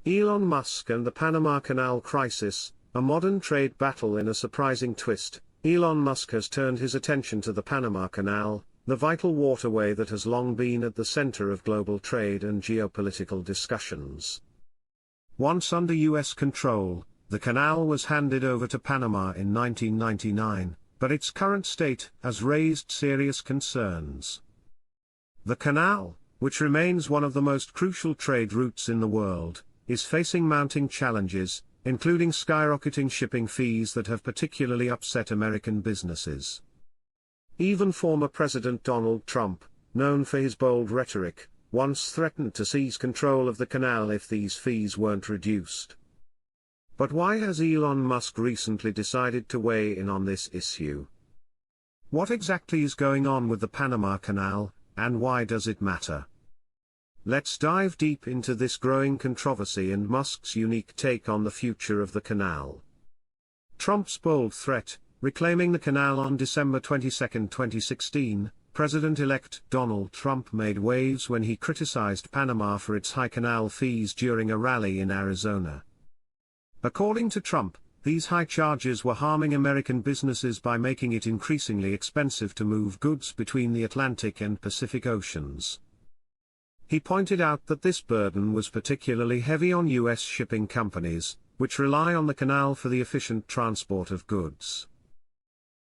Elon Musk and the Panama Canal crisis, a modern trade battle in a surprising twist. Elon Musk has turned his attention to the Panama Canal, the vital waterway that has long been at the center of global trade and geopolitical discussions. Once under U.S. control, the canal was handed over to Panama in 1999, but its current state has raised serious concerns. The canal, which remains one of the most crucial trade routes in the world, is facing mounting challenges, including skyrocketing shipping fees that have particularly upset American businesses. Even former President Donald Trump, known for his bold rhetoric, once threatened to seize control of the canal if these fees weren't reduced. But why has Elon Musk recently decided to weigh in on this issue? What exactly is going on with the Panama Canal, and why does it matter? Let's dive deep into this growing controversy and Musk's unique take on the future of the canal. Trump's bold threat, reclaiming the canal on December 22, 2016, President-elect Donald Trump made waves when he criticized Panama for its high canal fees during a rally in Arizona. According to Trump, these high charges were harming American businesses by making it increasingly expensive to move goods between the Atlantic and Pacific Oceans. He pointed out that this burden was particularly heavy on U.S. shipping companies, which rely on the canal for the efficient transport of goods.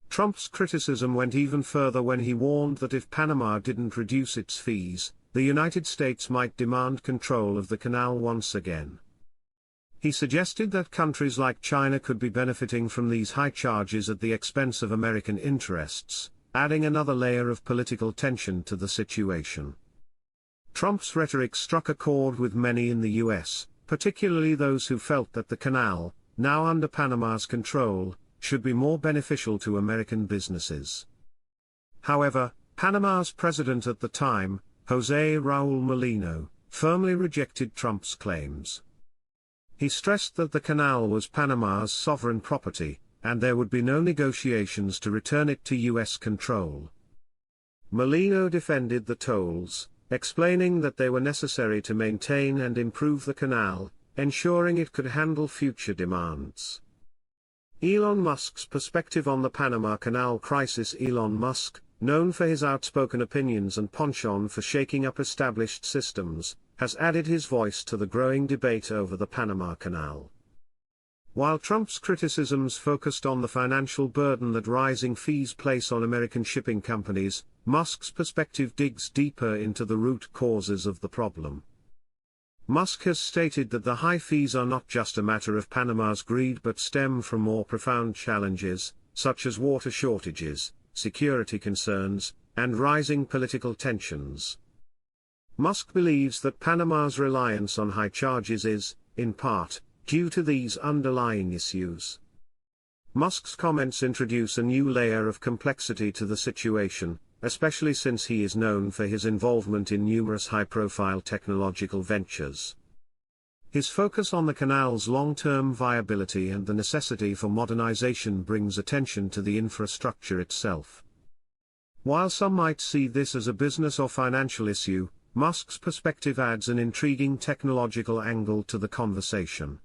Trump's criticism went even further when he warned that if Panama didn't reduce its fees, the United States might demand control of the canal once again. He suggested that countries like China could be benefiting from these high charges at the expense of American interests, adding another layer of political tension to the situation. Trump's rhetoric struck a chord with many in the U.S., particularly those who felt that the canal, now under Panama's control, should be more beneficial to American businesses. However, Panama's president at the time, José Raúl Mulino, firmly rejected Trump's claims. He stressed that the canal was Panama's sovereign property, and there would be no negotiations to return it to U.S. control. Mulino defended the tolls, explaining that they were necessary to maintain and improve the canal, ensuring it could handle future demands. Elon Musk's perspective on the Panama Canal crisis. Elon Musk, known for his outspoken opinions and penchant for shaking up established systems, has added his voice to the growing debate over the Panama Canal. While Trump's criticisms focused on the financial burden that rising fees place on American shipping companies, Musk's perspective digs deeper into the root causes of the problem. Musk has stated that the high fees are not just a matter of Panama's greed but stem from more profound challenges, such as water shortages, security concerns, and rising political tensions. Musk believes that Panama's reliance on high charges is, in part, due to these underlying issues. Musk's comments introduce a new layer of complexity to the situation, especially since he is known for his involvement in numerous high-profile technological ventures. His focus on the canal's long-term viability and the necessity for modernization brings attention to the infrastructure itself. While some might see this as a business or financial issue, Musk's perspective adds an intriguing technological angle to the conversation.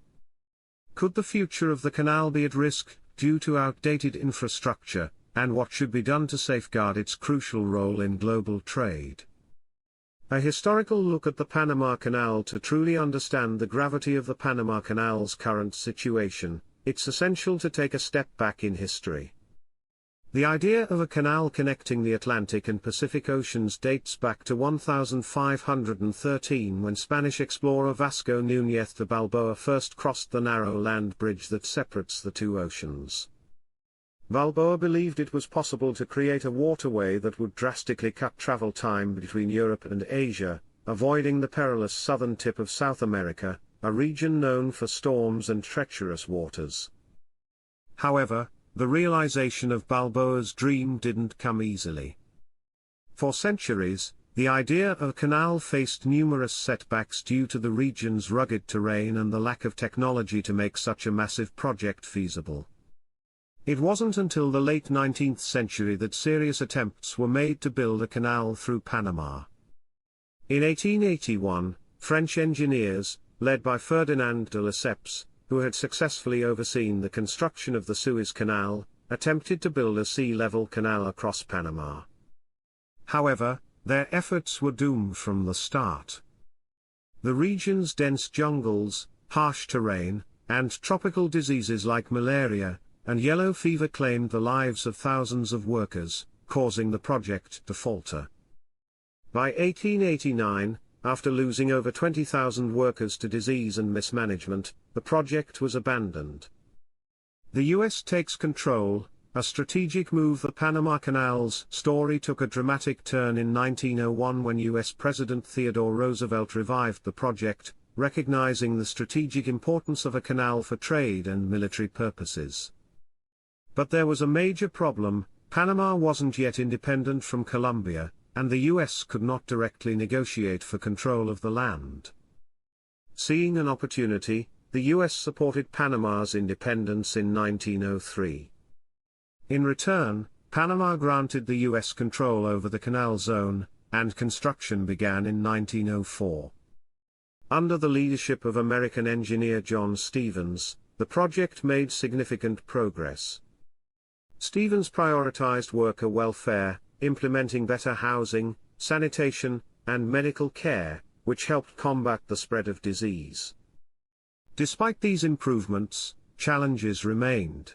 Could the future of the canal be at risk, due to outdated infrastructure, and what should be done to safeguard its crucial role in global trade? A historical look at the Panama Canal. To truly understand the gravity of the Panama Canal's current situation, it's essential to take a step back in history. The idea of a canal connecting the Atlantic and Pacific Oceans dates back to 1513 when Spanish explorer Vasco Núñez de Balboa first crossed the narrow land bridge that separates the two oceans. Balboa believed it was possible to create a waterway that would drastically cut travel time between Europe and Asia, avoiding the perilous southern tip of South America, a region known for storms and treacherous waters. However, the realization of Balboa's dream didn't come easily. For centuries, the idea of a canal faced numerous setbacks due to the region's rugged terrain and the lack of technology to make such a massive project feasible. It wasn't until the late 19th century that serious attempts were made to build a canal through Panama. In 1881, French engineers, led by Ferdinand de Lesseps, who had successfully overseen the construction of the Suez Canal, attempted to build a sea-level canal across Panama. However, their efforts were doomed from the start. The region's dense jungles, harsh terrain, and tropical diseases like malaria and yellow fever claimed the lives of thousands of workers, causing the project to falter. By 1889, after losing over 20,000 workers to disease and mismanagement, the project was abandoned. The US takes control, a strategic move. The Panama Canal's story took a dramatic turn in 1901 when US President Theodore Roosevelt revived the project, recognizing the strategic importance of a canal for trade and military purposes. But there was a major problem: Panama wasn't yet independent from Colombia, and the US could not directly negotiate for control of the land. Seeing an opportunity, the US supported Panama's independence in 1903. In return, Panama granted the US control over the canal zone, and construction began in 1904. Under the leadership of American engineer John Stevens, the project made significant progress. Stevens prioritized worker welfare, implementing better housing, sanitation, and medical care, which helped combat the spread of disease. Despite these improvements, challenges remained.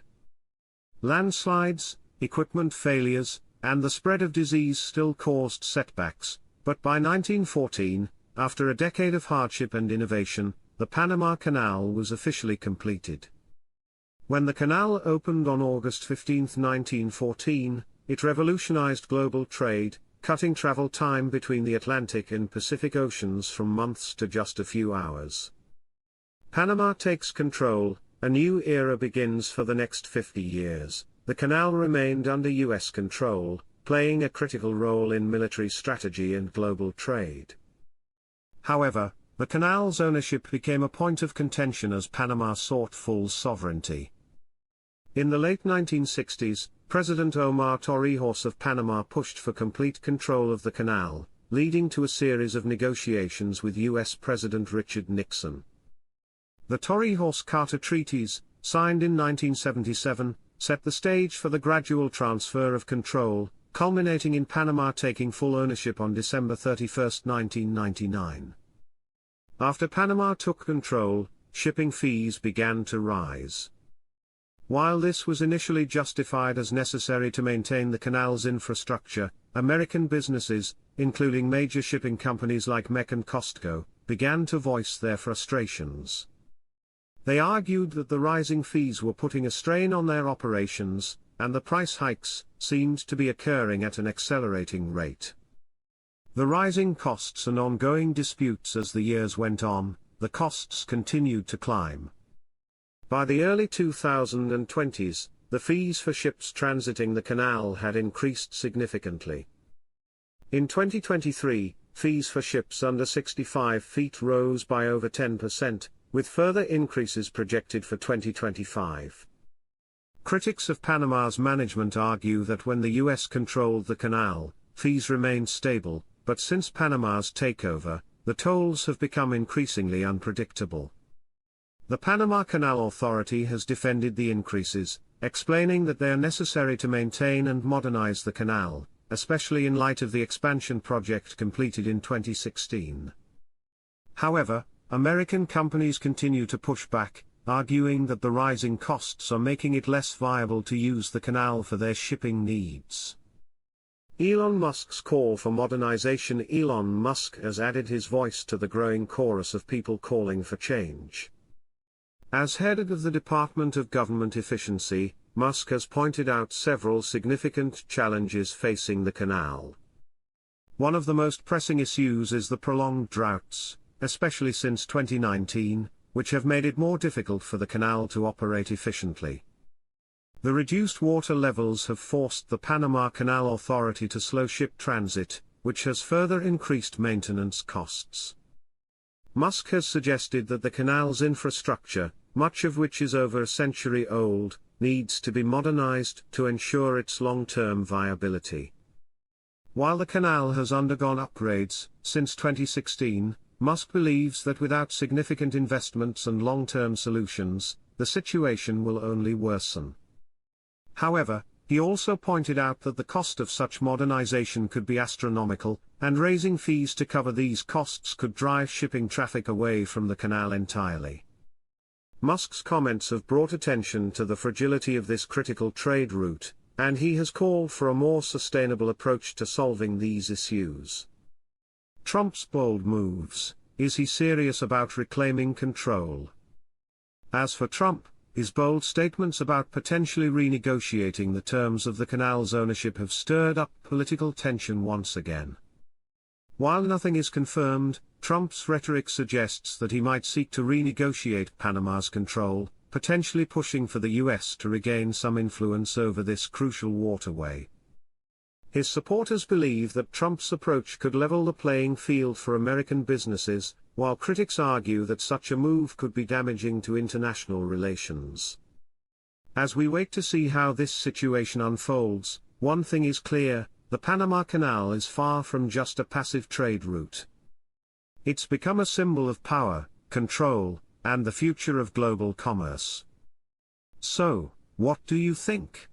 Landslides, equipment failures, and the spread of disease still caused setbacks, but by 1914, after a decade of hardship and innovation, the Panama Canal was officially completed. When the canal opened on August 15, 1914, it revolutionized global trade, cutting travel time between the Atlantic and Pacific Oceans from months to just a few hours. Panama takes control, a new era begins for the next 50 years. The canal remained under US control, playing a critical role in military strategy and global trade. However, the canal's ownership became a point of contention as Panama sought full sovereignty. In the late 1960s, President Omar Torrijos of Panama pushed for complete control of the canal, leading to a series of negotiations with US President Richard Nixon. The Torrijos-Carter treaties, signed in 1977, set the stage for the gradual transfer of control, culminating in Panama taking full ownership on December 31, 1999. After Panama took control, shipping fees began to rise. While this was initially justified as necessary to maintain the canal's infrastructure, American businesses, including major shipping companies like MEC and Costco, began to voice their frustrations. They argued that the rising fees were putting a strain on their operations, and the price hikes seemed to be occurring at an accelerating rate. The rising costs and ongoing disputes as the years went on, the costs continued to climb. By the early 2020s, the fees for ships transiting the canal had increased significantly. In 2023, fees for ships under 65 feet rose by over 10%, with further increases projected for 2025. Critics of Panama's management argue that when the US controlled the canal, fees remained stable, but since Panama's takeover, the tolls have become increasingly unpredictable. The Panama Canal Authority has defended the increases, explaining that they are necessary to maintain and modernize the canal, especially in light of the expansion project completed in 2016. However, American companies continue to push back, arguing that the rising costs are making it less viable to use the canal for their shipping needs. Elon Musk's call for modernization. Elon Musk has added his voice to the growing chorus of people calling for change. As head of the Department of Government Efficiency, Musk has pointed out several significant challenges facing the canal. One of the most pressing issues is the prolonged droughts, especially since 2019, which have made it more difficult for the canal to operate efficiently. The reduced water levels have forced the Panama Canal Authority to slow ship transit, which has further increased maintenance costs. Musk has suggested that the canal's infrastructure, much of which is over a century old, needs to be modernized to ensure its long-term viability. While the canal has undergone upgrades since 2016, Musk believes that without significant investments and long-term solutions, the situation will only worsen. However, he also pointed out that the cost of such modernization could be astronomical, and raising fees to cover these costs could drive shipping traffic away from the canal entirely. Musk's comments have brought attention to the fragility of this critical trade route, and he has called for a more sustainable approach to solving these issues. Trump's bold moves: is he serious about reclaiming control? As for Trump, his bold statements about potentially renegotiating the terms of the canal's ownership have stirred up political tension once again. While nothing is confirmed, Trump's rhetoric suggests that he might seek to renegotiate Panama's control, potentially pushing for the US to regain some influence over this crucial waterway. His supporters believe that Trump's approach could level the playing field for American businesses, while critics argue that such a move could be damaging to international relations. As we wait to see how this situation unfolds, one thing is clear: the Panama Canal is far from just a passive trade route. It's become a symbol of power, control, and the future of global commerce. So, what do you think?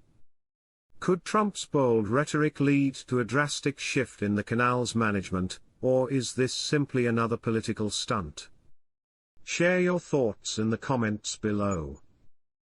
Could Trump's bold rhetoric lead to a drastic shift in the canal's management, or is this simply another political stunt? Share your thoughts in the comments below.